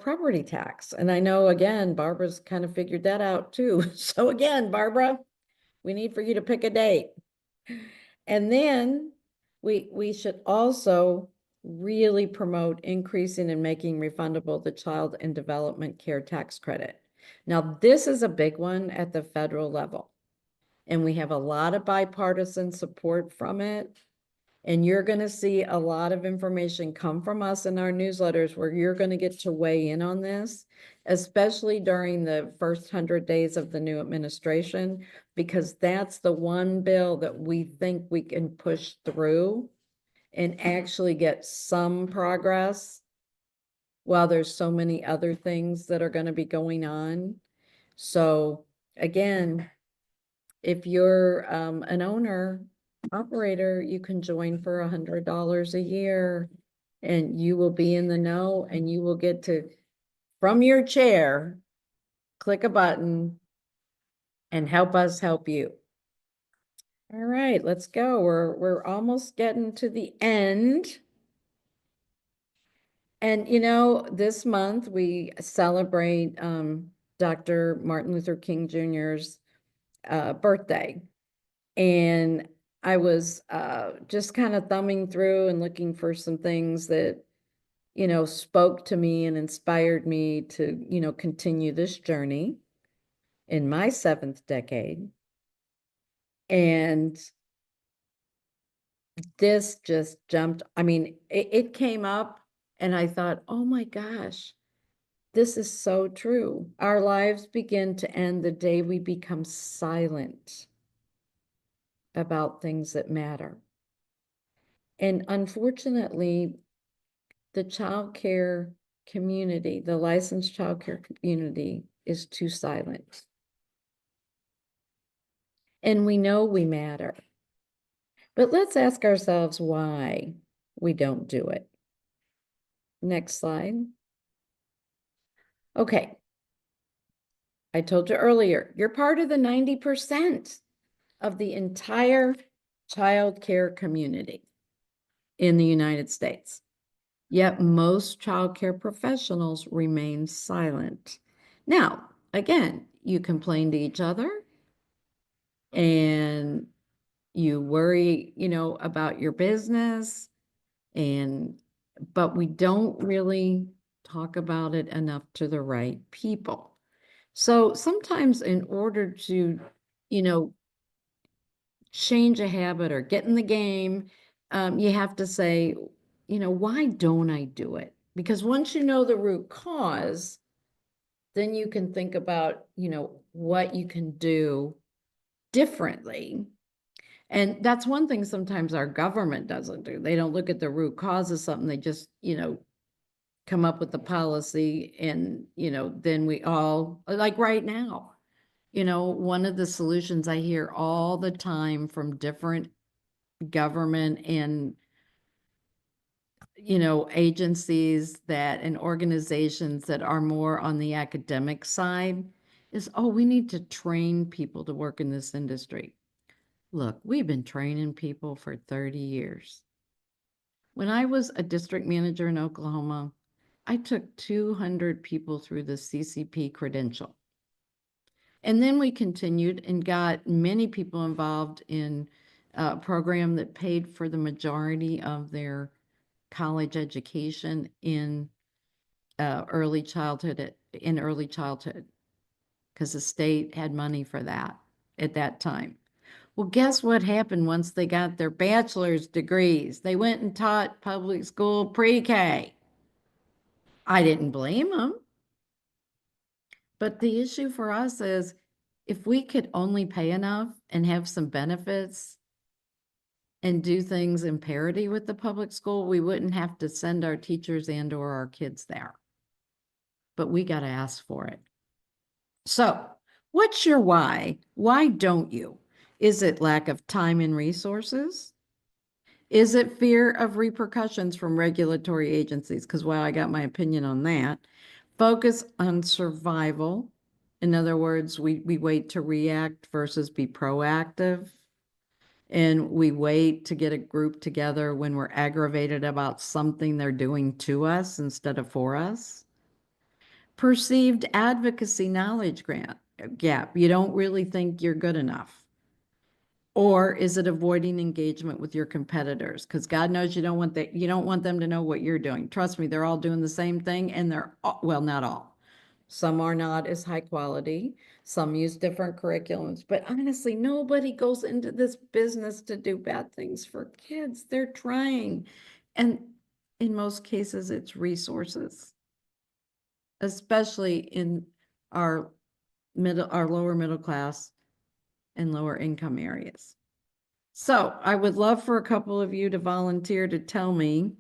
property tax. And I know, again, Barbara's kind of figured that out too. So again, Barbara, we need for you to pick a date. And then we should also really promote increasing and making refundable the child and development care tax credit. Now, this is a big one at the federal level, and we have a lot of bipartisan support from it. And you're going to see a lot of information come from us in our newsletters where you're going to get to weigh in on this, especially during the first 100 days of the new administration, because that's the one bill that we think we can push through and actually get some progress while there's so many other things that are going to be going on. So again, if you're an owner operator, you can join for $100 a year. And you will be in the know and you will get to, from your chair, click a button and help us help you. All right, let's go. We're almost getting to the end. And this month we celebrate Dr. Martin Luther King Jr.'s birthday. And I was just kind of thumbing through and looking for some things that, spoke to me and inspired me to, continue this journey in my 7th decade. And this just jumped. I mean, it came up and I thought, oh my gosh, this is so true. Our lives begin to end the day we become silent about things that matter. And unfortunately, the childcare community, the licensed childcare community, is too silent. And we know we matter. But let's ask ourselves why we don't do it. Next slide. Okay. I told you earlier, you're part of the 90% of the entire childcare community in the United States. Yet most childcare professionals remain silent. Now, again, you complain to each other and you worry, about your business, but we don't really talk about it enough to the right people. So sometimes in order to, change a habit or get in the game, you have to say, why don't I do it? Because once you know the root cause, then you can think about, what you can do differently. And that's one thing sometimes our government doesn't do. They don't look at the root cause of something. They just, come up with the policy and, then we all, like right now, one of the solutions I hear all the time from different government and, agencies and organizations that are more on the academic side is, oh, we need to train people to work in this industry. Look, we've been training people for 30 years. When I was a district manager in Oklahoma, I took 200 people through the CCP credential. And then we continued and got many people involved in a program that paid for the majority of their college education in early childhood, because the state had money for that at that time. Well, guess what happened once they got their bachelor's degrees? They went and taught public school pre-K. I didn't blame them. But the issue for us is if we could only pay enough and have some benefits and do things in parity with the public school, we wouldn't have to send our teachers and or our kids there. But we got to ask for it. So what's your why? Why don't you? Is it lack of time and resources? Is it fear of repercussions from regulatory agencies? Because, well, I got my opinion on that. Focus on survival. In other words, we wait to react versus be proactive. And we wait to get a group together when we're aggravated about something they're doing to us instead of for us. Perceived advocacy knowledge gap. You don't really think you're good enough. Or is it avoiding engagement with your competitors? Because God knows you don't want them to know what you're doing. Trust me, they're all doing the same thing, and they're well, not all. Some are not as high quality. Some use different curriculums. But honestly, nobody goes into this business to do bad things for kids. They're trying. And in most cases, it's resources, especially in our lower middle class and lower income areas. So I would love for a couple of you to volunteer to tell me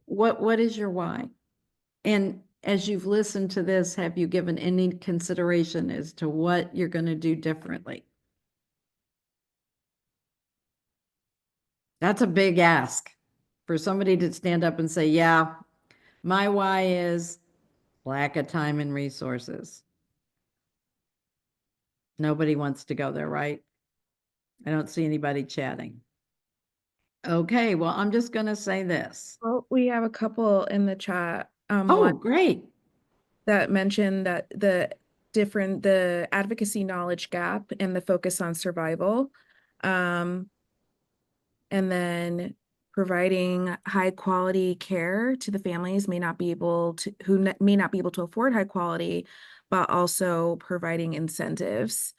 what is your why? And as you've listened to this, have you given any consideration as to what you're going to do differently? That's a big ask for somebody to stand up and say, yeah, my why is lack of time and resources. Nobody wants to go there, right? I don't see anybody chatting. Okay, well, I'm just going to say this. Well, we have a couple in the chat. Oh, One great. that mentioned that the advocacy knowledge gap and the focus on survival. And then providing high quality care to the families may not be able to, may not be able to afford high quality, but also providing incentives.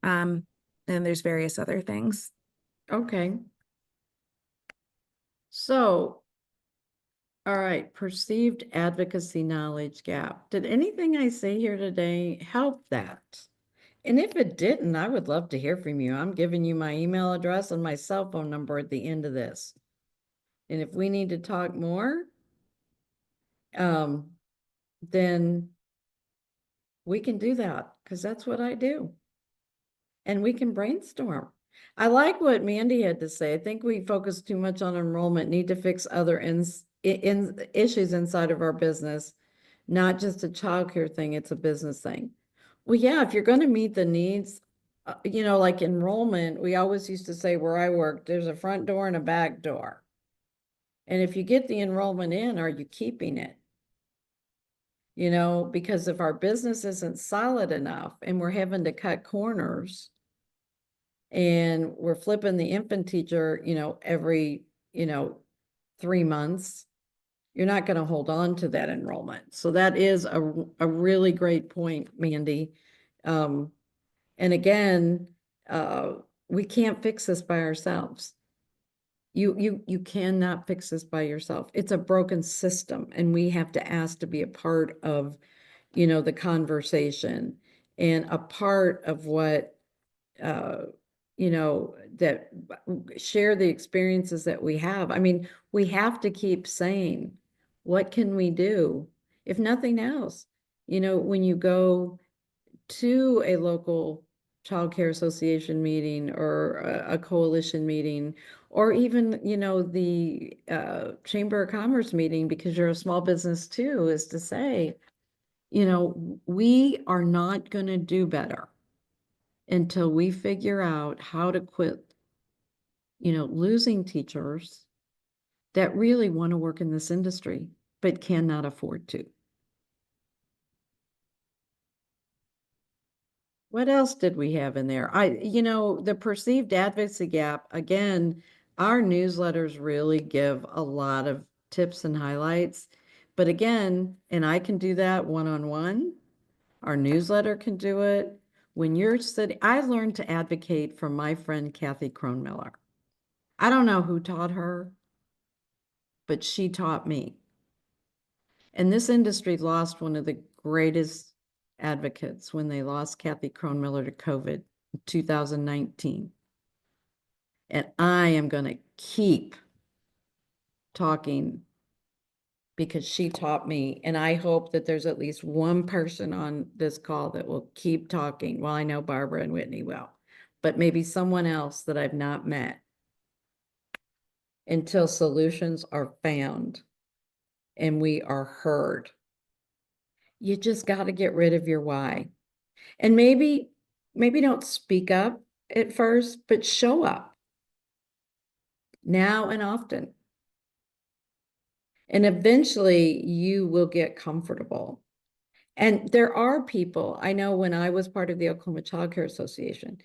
And there's various other things. Okay. So, all right, perceived advocacy knowledge gap. Did anything I say here today help that? And if it didn't, I would love to hear from you. I'm giving you my email address and my cell phone number at the end of this. And if we need to talk more, then we can do that because that's what I do. And we can brainstorm. I like what Mandy had to say. I think we focus too much on enrollment, need to fix other issues inside of our business, not just a childcare thing, it's a business thing. Well, yeah, if you're going to meet the needs, like enrollment, we always used to say where I worked, there's a front door and a back door. And if you get the enrollment in, are you keeping it? Because if our business isn't solid enough and we're having to cut corners and we're flipping the infant teacher, every, 3 months, you're not going to hold on to that enrollment. So that is a really great point, Mandy. And again, we can't fix this by ourselves. You cannot fix this by yourself. It's a broken system, and we have to ask to be a part of, the conversation and a part of what, that share the experiences that we have. I mean, we have to keep saying, what can we do? If nothing else, when you go to a local child care association meeting or a coalition meeting, or even, the Chamber of Commerce meeting, because you're a small business too, is to say, we are not going to do better until we figure out how to quit, losing teachers that really want to work in this industry, but cannot afford to. What else did we have in there? The perceived advocacy gap, again, our newsletters really give a lot of tips and highlights. But again, and I can do that one-on-one. Our newsletter can do it. When you're sitting, I learned to advocate from my friend Kathy Kronmiller. I don't know who taught her, but she taught me. And this industry lost one of the greatest advocates when they lost Kathy Kronmiller to COVID in 2019. And I am going to keep talking because she taught me. And I hope that there's at least one person on this call that will keep talking. Well, I know Barbara and Whitney will, but maybe someone else that I've not met, until solutions are found and we are heard. You just got to get rid of your why. And maybe don't speak up at first, but show up now and often. And eventually you will get comfortable. And there are people, I know when I was part of the Oklahoma Child Care Association,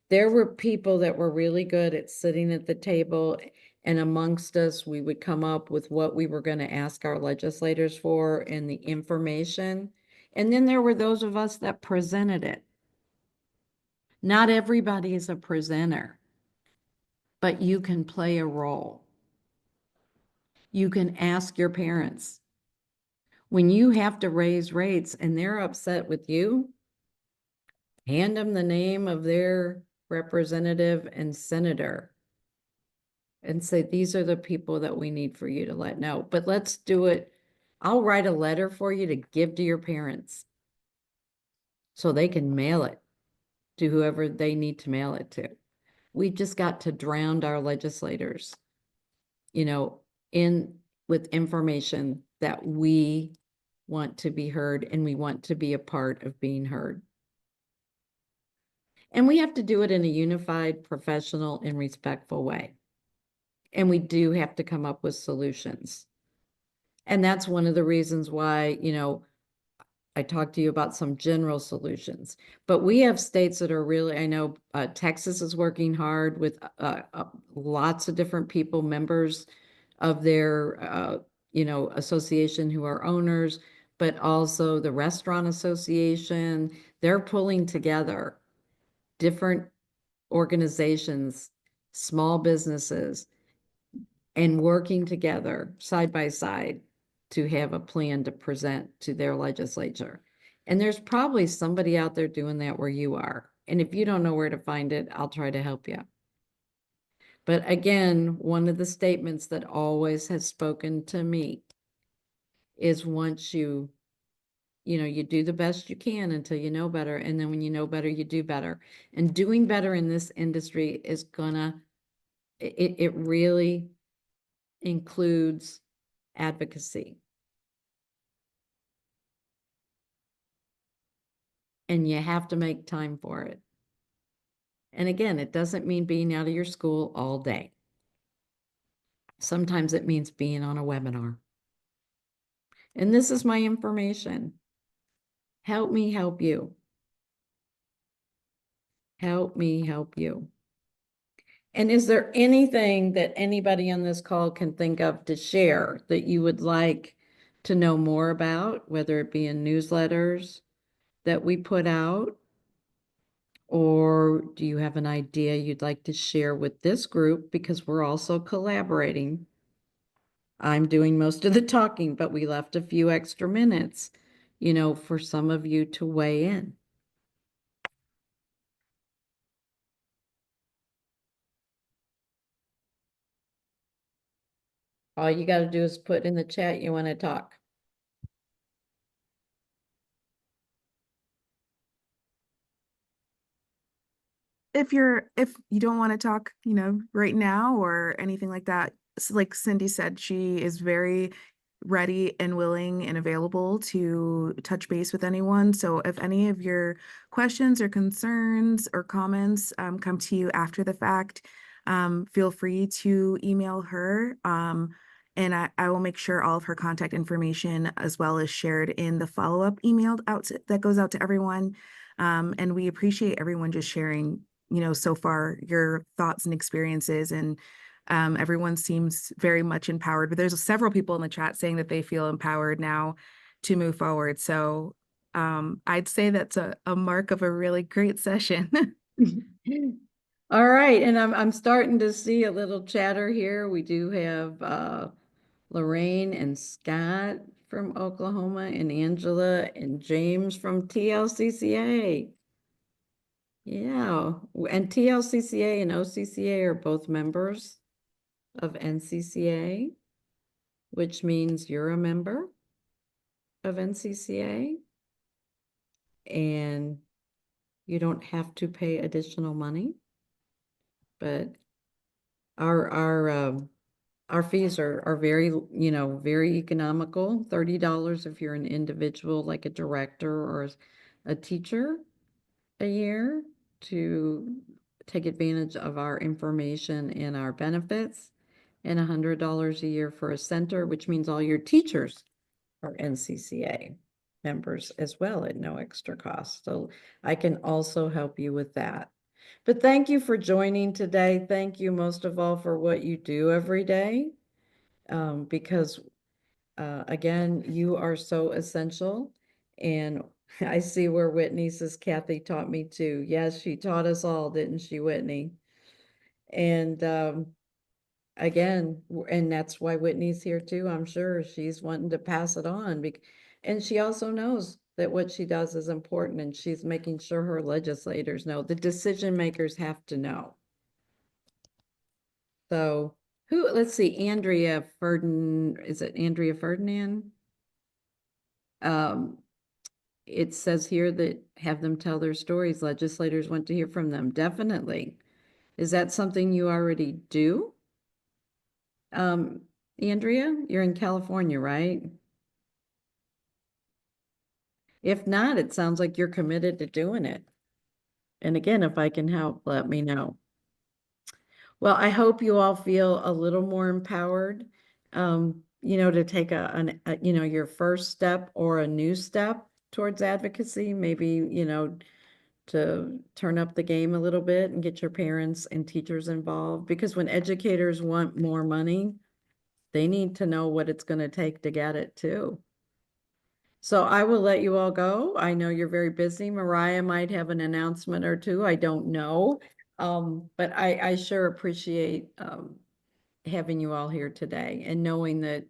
there were people that were really good at sitting at the table, and amongst us, we would come up with what we were going to ask our legislators for and the information. And then there were those of us that presented it. Not everybody is a presenter, but you can play a role. You can ask your parents. When you have to raise rates and they're upset with you, hand them the name of their representative and senator and say, these are the people that we need for you to let know. But let's do it. I'll write a letter for you to give to your parents so they can mail it to whoever they need to mail it to. We've just got to drown our legislators you know, in with information that we want to be heard and we want to be a part of being heard. And we have to do it in a unified, professional, and respectful way. And we do have to come up with solutions. And that's one of the reasons why, I talked to you about some general solutions, but we have states that are really, I know Texas is working hard with lots of different people, members of their, association who are owners, but also the Restaurant Association. They're pulling together different organizations, small businesses, and working together side by side to have a plan to present to their legislature. And there's probably somebody out there doing that where you are. And if you don't know where to find it, I'll try to help you. But again, one of the statements that always has spoken to me is once you do the best you can until you know better. And then when you know better, you do better. And doing better in this industry is it really includes advocacy. And you have to make time for it. And again, it doesn't mean being out of your school all day. Sometimes it means being on a webinar. And this is my information. Help me help you. Help me help you. And is there anything that anybody on this call can think of to share that you would like to know more about, whether it be in newsletters that we put out? Or do you have an idea you'd like to share with this group? Because we're also collaborating. I'm doing most of the talking, but we left a few extra minutes, for some of you to weigh in. All you got to do is put in the chat you want to talk. If you don't want to talk, right now or anything like that, like Cindy said, she is very ready and willing and available to touch base with anyone. So if any of your questions or concerns or comments come to you after the fact, feel free to email her. And I will make sure all of her contact information as well is shared in the follow-up email that goes out to everyone. And we appreciate everyone just sharing, so far your thoughts and experiences, and everyone seems very much empowered, but there's several people in the chat saying that they feel empowered now to move forward. So I'd say that's a mark of a really great session. All right, and I'm starting to see a little chatter here. We do have Lorraine and Scott from Oklahoma, and Angela and James from TLCCA. Yeah, and TLCCA and OCCA are both members of NCCA, which means you're a member of NCCA, and you don't have to pay additional money. But our fees are very, very economical. $30 if you're an individual, like a director or a teacher, a year to take advantage of our information and our benefits, and $100 a year for a center, which means all your teachers are NCCA members as well at no extra cost. So I can also help you with that. But thank you for joining today. Thank you most of all for what you do every day, because again, you are so essential. And I see where Whitney says, Kathy taught me too. Yes, she taught us all, didn't she, Whitney? And again, and that's why Whitney's here too. I'm sure she's wanting to pass it on. And she also knows that what she does is important, and she's making sure her legislators know. The decision makers have to know. So let's see, Andrea Ferdinand, is it Andrea Ferdinand? It says here that have them tell their stories. Legislators want to hear from them. Definitely. Is that something you already do? Andrea, you're in California, right? If not, it sounds like you're committed to doing it. And again, if I can help, let me know. Well, I hope you all feel a little more empowered, to take your first step or a new step towards advocacy, maybe, to turn up the game a little bit and get your parents and teachers involved. Because when educators want more money, they need to know what it's going to take to get it too. So I will let you all go. I know you're very busy. Mariah might have an announcement or two. I don't know. But I sure appreciate having you all here today and knowing that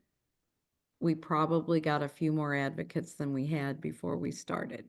we probably got a few more advocates than we had before we started.